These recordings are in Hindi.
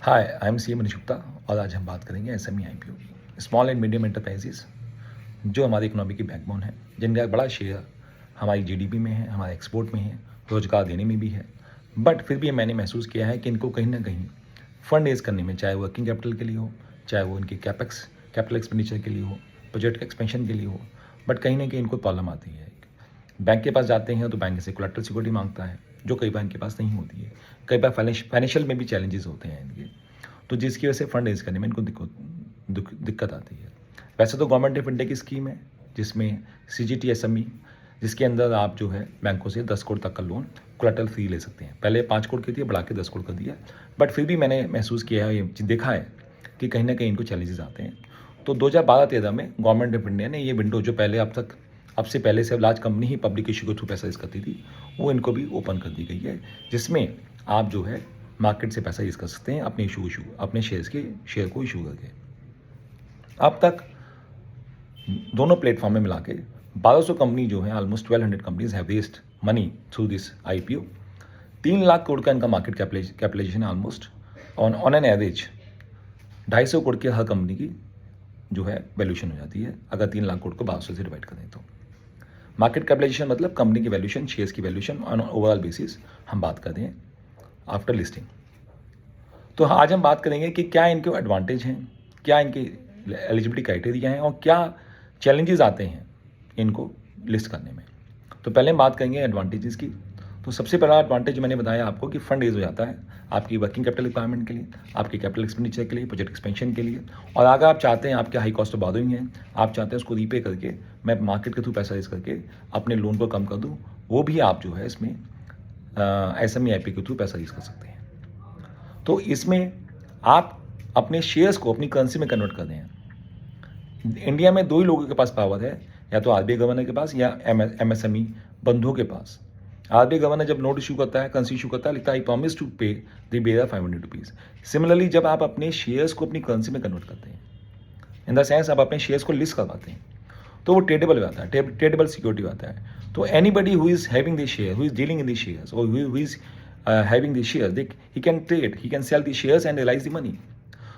Hi, I am C Manish Gupta और आज हम बात करेंगे एसएमई आईपीओ की। स्मॉल एंड मीडियम एंटरप्राइजेस जो हमारी इकोनॉमी की बैकबोन है, जिनका एक बड़ा शेयर हमारी जीडीपी में है, हमारे एक्सपोर्ट में है, रोजगार देने में भी है। बट फिर भी मैंने महसूस किया है कि इनको कहीं ना कहीं फंड रेज करने में, चाहे वर्किंग कैपिटल के लिए हो, चाहे वो इनकी कैपिटल एक्सपेंडिचर के लिए हो, प्रोजेक्ट एक्सपेंशन के लिए हो, बट कहीं ना कहीं इनको प्रॉब्लम आती है। बैंक के पास जाते हैं तो बैंक से कोलेटरल सिक्योरिटी मांगता है, जो कई बार इनके पास नहीं होती है। कई बार फाइनेंशियल में भी चैलेंजेस होते हैं इनके, तो जिसकी वजह से फंड रेज करने में इनको दिक्कत आती है। वैसे तो गवर्नमेंट ऑफ इंडिया की स्कीम है जिसमें CGT SME, जिसके अंदर आप जो है बैंकों से 10 करोड़ तक का लोन कोलेटरल फ्री ले सकते हैं। पहले 5 करोड़ की थी, बढ़ा के 10 करोड़ कर दिया। बट फिर भी मैंने महसूस किया है, ये देखा है कि कहीं ना कहीं इनको चैलेंजेस आते हैं। तो 2012-13 में गवर्नमेंट ऑफ इंडिया ने ये विंडो, जो पहले अब से पहले से लार्ज कंपनी ही पब्लिक इशू के थ्रू पैसा रेज करती थी, वो इनको भी ओपन कर दी गई है, जिसमें आप जो है मार्केट से पैसा रेज कर सकते हैं अपने शेयर को इशू करके। अब तक दोनों प्लेटफॉर्म में मिला के 1200 कंपनी जो है, almost 1200 companies have raised money through this IPO। 3 lakh crore का इनका मार्केट कैपिटलाइजेशन है almost. On an average 250 crore की हर कंपनी की जो है वैल्यूशन हो जाती है, अगर 3 लाख करोड़ को 1200 से डिवाइड करें तो। मार्केट कैपिटलाइजेशन मतलब कंपनी की वैल्यूशन, शेयर्स की वैल्यूशन ऑन ओवरऑल बेसिस हम बात करते हैं आफ्टर लिस्टिंग। तो आज हम बात करेंगे कि क्या इनके एडवांटेज हैं, क्या इनके एलिजिबिलिटी क्राइटेरिया हैं और क्या चैलेंजेस आते हैं इनको लिस्ट करने में। तो पहले हम बात करेंगे एडवांटेजेस की। तो सबसे पहला एडवांटेज मैंने बताया आपको कि फंड रेज हो जाता है आपकी वर्किंग कैपिटल रिक्वायरमेंट के लिए, आपके कैपिटल एक्सपेंडिचर के लिए, प्रोजेक्ट एक्सपेंशन के लिए। और अगर आप चाहते हैं, आपके हाई कॉस्ट ऑफ बोरोइंग है, आप चाहते हैं उसको रीपे करके मैं मार्केट के थ्रू पैसा रेज करके अपने लोन को कम कर दूँ, वो भी आप जो है इसमें SME IP के थ्रू पैसा रेज कर सकते हैं। तो इसमें आप अपने शेयर्स को अपनी करेंसी में कन्वर्ट कर दें। इंडिया में 2 ही लोगों के पास पावर है, या तो RBI गवर्नर के पास या MSME बंधुओं के पास। RBI गवर्नर जब नोट इशू करता है, करेंसी इशू करता है, लिखता है आई प्रॉमिस टू पे द बेयर 500 रुपीज़। सिमिलरली जब आप अपने शेयर्स को अपनी करेंसी में कन्वर्ट करते हैं, इन द सेंस आप अपने शेयर्स को लिस्ट करवाते हैं, तो वो ट्रेडेबल हो जाता है, ट्रेडेबल सिक्योरिटी आता है। तो anybody who is having the share, who is dealing in the shares और who is having the shares, he can trade, he can sell the shares and realize the money.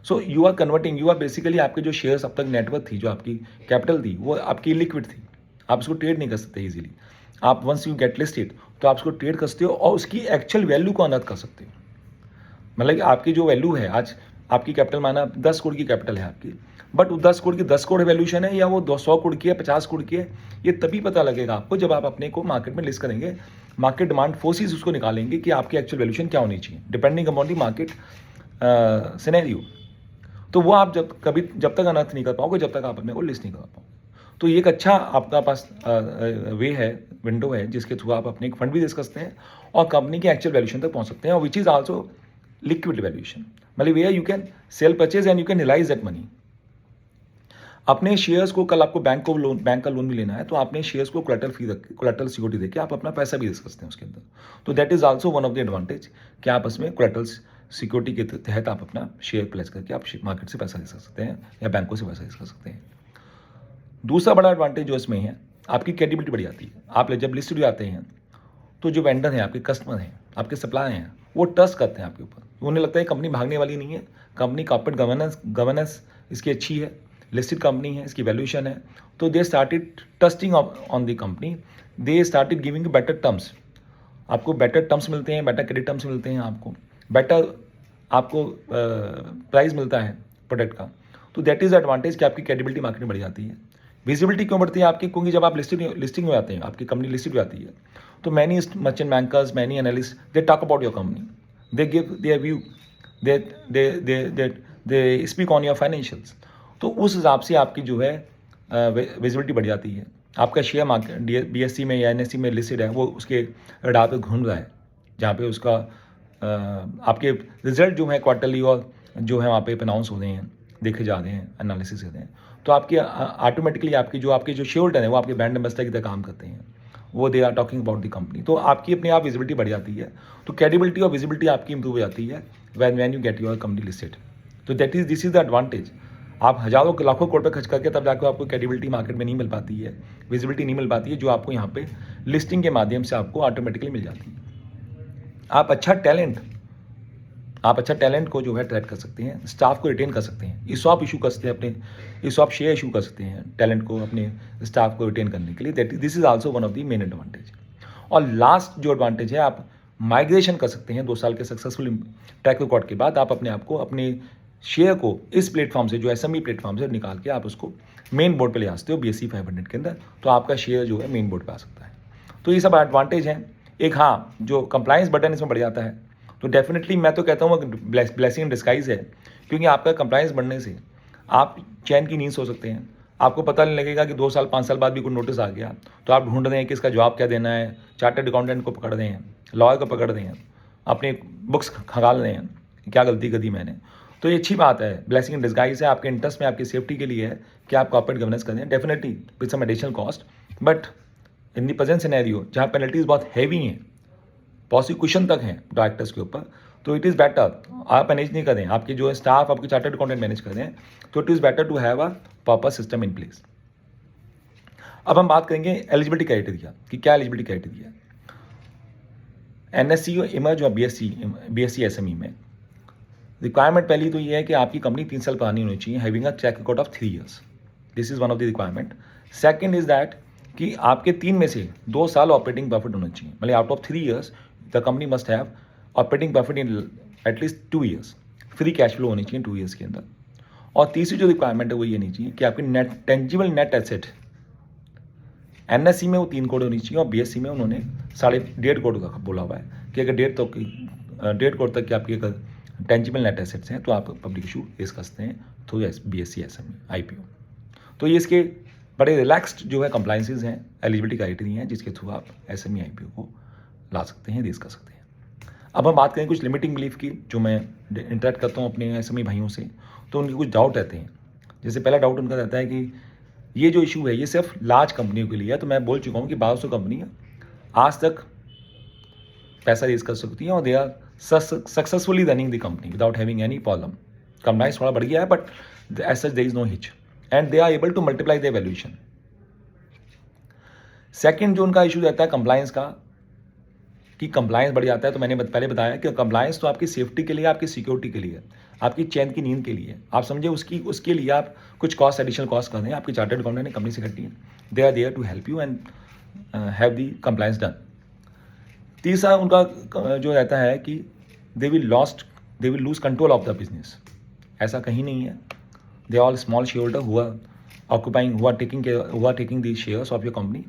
So you are converting, you are basically, आपके जो शेयर्स अब तक नेटवर्क थी, जो आपकी कैपिटल थी, वो आपकी लिक्विड थी, आप उसको ट्रेड नहीं कर सकते इजीली। आप वंस यू गेट लिस्टेड तो आप उसको ट्रेड कर सकते हो और उसकी एक्चुअल वैल्यू को अनर्थ कर सकते हो। मतलब कि आपकी जो वैल्यू है आज, आपकी कैपिटल माना 10 करोड़ की कैपिटल है आपकी, बट 10 करोड़ की 10 करोड़ वैल्यूशन है या वो 200 करोड़ की है, 50 करोड़ की है, ये तभी पता लगेगा आपको जब आप अपने को मार्केट में लिस्ट करेंगे। मार्केट डिमांड फोर्सेस उसको निकालेंगे कि आपकी एक्चुअल वैल्यूशन क्या होनी चाहिए, depending upon the market scenario. तो वो आप जब तक अनर्थ नहीं कर पाओगे, जब तक आप अपने को लिस्ट नहीं कर पाओगे। तो ये एक अच्छा आपका पास वे है, विंडो है, जिसके थ्रू आप अपने फंड भी रेज कर सकते हैं और कंपनी की एक्चुअल वैल्यूशन तक पहुंच सकते हैं, और which is also liquid valuation. मतलब where you can sell purchase and you can realise that money. अपने शेयर्स को, कल आपको बैंक का लोन भी लेना है, तो अपने शेयर्स को कोलेटरल सिक्योरिटी देके आप अपना पैसा भी दे सकते हैं उसके अंदर। तो that is also one of the advantage कि आप इसमें कोलेटरल सिक्योरिटी के तहत आप अपना शेयर प्लेस करके आप मार्केट से पैसा ले सकते हैं या बैंकों से पैसा ले सकते हैं। दूसरा बड़ा एडवांटेज जो इसमें है, आपकी क्रेडिबिलिटी बढ़ जाती है। आप जब लिस्टेड आते हैं तो जो वेंडर हैं, आपके कस्टमर हैं, आपके सप्लायर हैं, वो ट्रस्ट करते हैं आपके ऊपर। उन्हें लगता है कंपनी भागने वाली नहीं है, कंपनी कॉर्पोरेट गवर्नेंस इसकी अच्छी है, लिस्टेड कंपनी है, इसकी वैल्यूशन है, तो they started trusting on the company, they started giving better terms. आपको बेटर टर्म्स मिलते हैं, बेटर क्रेडिट टर्म्स मिलते हैं, आपको प्राइस मिलता है प्रोडक्ट का। तो दैट इज़ एडवांटेज कि आपकी क्रेडिबिलिटी मार्केट में बढ़ जाती है। विजिबिलिटी क्यों बढ़ती है आपकी? क्योंकि जब आप लिस्टिंग हो जाते हैं, आपकी कंपनी लिस्टेड हो जाती है, तो many merchant bankers, many analyst, they talk about your company, they give their view, they speak on your financials. तो उस हिसाब से आपकी जो है विजिबिलिटी बढ़ जाती है। आपका शेयर मार्केट BSE में या NSE में लिस्टेड है, वो उसके रडार पे घूम रहा है, जहाँ पे उसका आपके रिजल्ट जो है क्वार्टरली और जो है वहाँ पे अनाउंस हो रहे हैं, देखे जा रहे हैं, एनालिसिस हो रहे हैं, तो आपकी ऑटोमेटिकली आपके जो शेयर होल्डर है, वो आपके ब्रांड एम्बेसडर की तरह काम करते हैं, वो they are talking about the company. तो आपकी अपने आप विजिबिलिटी बढ़ जाती है। तो क्रेडिबिलिटी और विजिबिलिटी आपकी इंप्रूव हो जाती है when you get your company listed. तो दिस इज द एडवांटेज। आप हज़ारों लाखों करोड़ रुपये खर्च करके तब जाकर आपको क्रेडिबिलिटी मार्केट में नहीं मिल पाती है, विजिबिलिटी नहीं मिल पाती है, जो आपको यहाँ पे लिस्टिंग के माध्यम से आपको ऑटोमेटिकली मिल जाती है। आप अच्छा टैलेंट आप अच्छा टैलेंट को जो है अट्रैक्ट कर सकते हैं, स्टाफ को रिटेन कर सकते हैं, ईसॉप इशू कर सकते हैं, अपने ईसॉप शेयर इशू कर सकते हैं टैलेंट को, अपने स्टाफ को रिटेन करने के लिए। This is also one of the main advantage. और लास्ट जो एडवांटेज है, आप माइग्रेशन कर सकते हैं 2 साल के सक्सेसफुल ट्रैक रिकॉर्ड के बाद। आप अपने आप को, अपने शेयर को इस प्लेटफॉर्म से, जो एसएमई प्लेटफॉर्म से निकाल के आप उसको मेन बोर्ड पे ले आ सकते हो BSE 500 के अंदर, तो आपका शेयर जो है मेन बोर्ड पे आ सकता है। तो ये सब एडवांटेज हैं। एक हाँ, जो कंप्लायंस बटन इसमें बढ़ जाता है, तो डेफिनेटली मैं तो कहता हूँ ब्लेसिंग इन डिस्गाइज है, क्योंकि आपका कंप्लायंस बढ़ने से आप चैन की नींद सो सकते हैं। आपको पता नहीं लगेगा कि 2 साल 5 साल बाद भी कोई नोटिस आ गया तो आप ढूंढ रहे हैं कि इसका जवाब क्या देना है, चार्टर्ड अकाउंटेंट को पकड़ रहे हैं, लॉयर को पकड़ रहे हैं, अपने बुक्स खंगाल रहे हैं, क्या गलती कर दी मैंने। तो ये अच्छी बात है, ब्लेसिंग इन डिस्गाइज है, आपके इंटरेस्ट में, आपकी सेफ्टी के लिए है कि आप कॉर्पोरेट गवर्नेंस करें, definitely with some additional cost. But in the present scenario, जहाँ पेनल्टीज बहुत हैवी हैं, प्रोसिक्यूशन तक हैं डायरेक्टर्स के ऊपर, तो इट इज़ बेटर आप मैनेज नहीं करें, आपके जो है स्टाफ, आपके चार्टर्ड अकाउंटेंट मैनेज करें, तो it is better to have a proper system in place. अब हम बात करेंगे एलिजिबिलिटी क्राइटेरिया कि क्या एलिजिबिलिटी क्राइटेरिया है। NSE और इमर्ज और BSE SME में रिक्वायरमेंट पहली तो ये है कि आपकी कंपनी 3 साल पुरानी होनी चाहिए, having a track record of 3 years। This is one of the requirement. Second is that कि आपके 3 में से 2 साल ऑपरेटिंग प्रॉफिट होना चाहिए, मतलब out of 3 years the company must have operating profit in at least 2 years। Free cash flow होनी चाहिए 2 years के अंदर। और तीसरी जो रिक्वायरमेंट है वो ये नहीं चाहिए कि आपकी टेंजिबल नेट एसेट NSE में वो 3 करोड़ होनी चाहिए, और BSE में उन्होंने 1.5 करोड़ का बोला हुआ है कि अगर 1.5 करोड़ तक की आपकी अगर टेंजिबल नेट एसेट्स हैं तो आप पब्लिक इशू रेस कर सकते हैं थ्रू BSE SME IPO। तो ये इसके बड़े रिलैक्स्ड जो है कंप्लाइंसेज हैं, एलिजिबिलिटी क्राइटेरिया हैं, जिसके थ्रू आप SME IPO को ला सकते हैं, रेस कर सकते हैं। अब हम बात करें कुछ लिमिटिंग बिलीफ की, जो मैं इंटरेक्ट करता हूँ अपने SME भाइयों से, तो उनके कुछ डाउट रहते हैं। जैसे पहला डाउट उनका रहता है कि ये जो इशू है ये सिर्फ लार्ज कंपनियों के लिए है। तो मैं बोल चुका हूँ कि 1200 कंपनियाँ आज तक पैसा रेज कर सकती हैं और they are successfully running the company without having any problem. Compliance थोड़ा बढ़ गया है, but as such there is no hitch, and they are able to multiply their valuation. Second जो उनका इशू रहता है कंप्लायंस का, कि कंप्लायंस बढ़ जाता है, तो मैंने पहले बताया कि कंप्लायंस तो आपकी सेफ्टी के लिए, आपकी सिक्योरिटी के लिए, आपकी चैन की नींद के लिए, आप समझे, उसके लिए आप कुछ कॉस्ट, एडिशनल कॉस्ट कर रहे हैं, आपकी चार्टर्ड अकाउंटेंट ने कंपनी से कटी है, they are there to help you and have the compliance done. तीसरा उनका जो रहता है कि they will lose control of the business. ऐसा कहीं नहीं है। They all small share holder who are taking the shares of your company.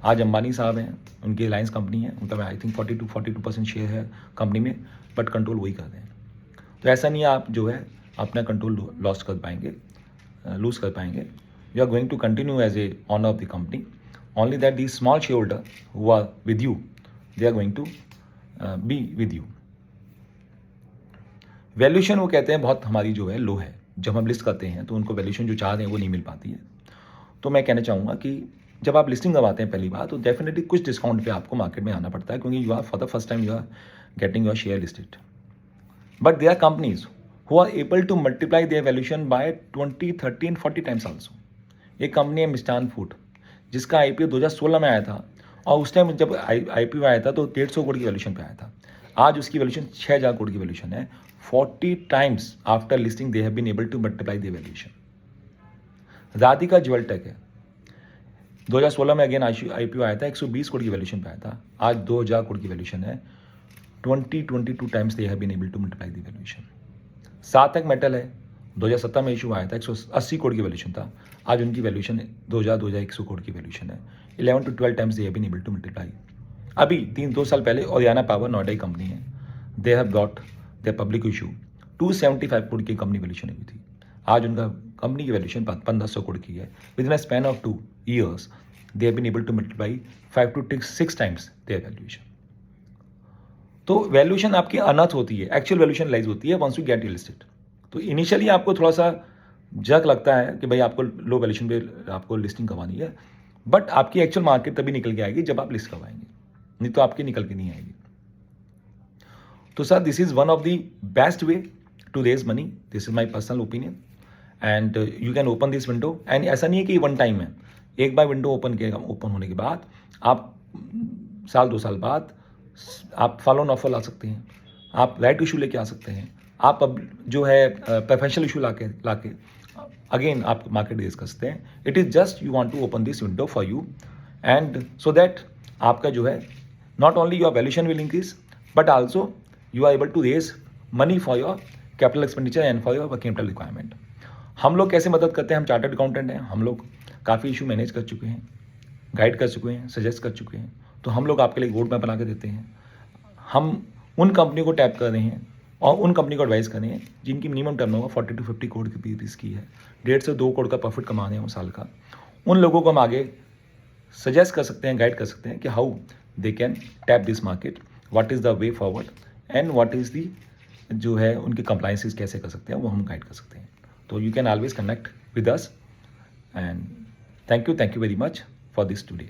आज अंबानी साहब हैं, उनकी रिलायंस कंपनी है, उनका आई थिंक 42% शेयर है कंपनी में, बट कंट्रोल वही करते हैं। तो ऐसा नहीं है आप जो है अपना कंट्रोल लॉस कर पाएंगे, लूज कर पाएंगे। You are going to continue as a owner of the company, only that the small share holder who are with you, they are going to be with you. Valuation वो कहते हैं बहुत हमारी जो है लो है, जब हम लिस्ट करते हैं तो उनको वैल्यूएशन जो चाह रहे हैं वो नहीं मिल पाती है। तो मैं कहना चाहूँगा कि जब आप लिस्टिंग करवाते हैं पहली बार, तो डेफिनेटली कुछ डिस्काउंट पे आपको मार्केट में आना पड़ता है, क्योंकि you are for the first time you are getting your share listed. But they are companies who are able to multiply their valuation by 20, 30 and 40 times also. एक कंपनी है मिष्ठान फूड, जिसका IPO 2016 में आया था, और उस टाइम जब IPO आया था तो 150 करोड़ की वैल्यूएशन पे आया था। आज उसकी वैल्यूएशन 6000 करोड़ की वैल्यूएशन है। 40 times after listing they have been able to multiply their valuation. Radhika jeweltech है, 2016 में अगेन IPO आया था, 120 करोड़ की वैल्यूएशन पे आया था। आज 2000 करोड़ की वैल्यूएशन है। 22 times they have been able to multiply the valuation. Sarthak metal है, 2017 में इशू आया था, 180 करोड़ की वैल्यूएशन था। आज उनकी वैल्यूएशन 2100 करोड़ की वैल्यूएशन है। 11 to 12 times they have been able to multiply. अभी 2 साल पहले ओरियाना पावर, नोएडा की कंपनी है, they have got their public issue 275 crore की कंपनी वैल्यूएशन हुई थी। आज उनका कंपनी की वैल्यूएशन 1500 करोड़ की है। With in a span of 2 years they have been able to multiply 5 to 6 times their valuation। तो वैल्यूएशन आपकी अनर्थ होती है, एक्चुअल वैल्यूएशन लाइज होती है वंस यू गेट लिस्टेड। तो इनिशियली आपको थोड़ा सा झक लगता है कि भाई आपको लो वैल्यूएशन पे आपको लिस्टिंग करवानी है, बट आपकी एक्चुअल मार्केट तभी निकल के आएगी जब आप लिस्ट करवाएंगे, नहीं तो आपकी निकल के नहीं आएगी। तो sir this is one of the best way to raise money, this is my personal opinion, and you can open this window. And ऐसा नहीं है कि वन टाइम है, एक बार विंडो ओपन होने के बाद आप 1-2 साल बाद आप फॉलो ऑन ऑफर ला सकते हैं। आप राइट इशू लेके आ सकते हैं, आप अब जो है प्रेफरेंशियल इशू लाके अगेन आप मार्केट रेज कर सकते हैं. It is just you want to open this window for you and so that आपका जो है not only your valuation will increase but also you are able to raise money for your capital expenditure and for your working capital requirement. हम लोग कैसे मदद करते हैं? हम चार्टर्ड अकाउंटेंट हैं, हम लोग काफ़ी इशू मैनेज कर चुके हैं, गाइड कर चुके हैं, सजेस्ट कर चुके हैं. तो हम लोग आपके लिए रोड मैप बना के देते हैं. हम उन कंपनी को टैप कर रहे हैं और उन कंपनी को एडवाइस कर रहे हैं जिनकी मिनिमम टर्नओवर 40 to 50 करोड़ के बीच की है, 1.5 से 2 करोड़ का प्रॉफिट कमा रहे हैं साल का. उन लोगों को हम आगे सजेस्ट कर सकते हैं, गाइड कर सकते हैं कि how they can tap this market, what is the way forward and what is the जो है उनकी कंप्लाइंसेस कैसे कर सकते हैं, वो हम गाइड कर सकते हैं. तो you can always connect with us and thank you very much for this today.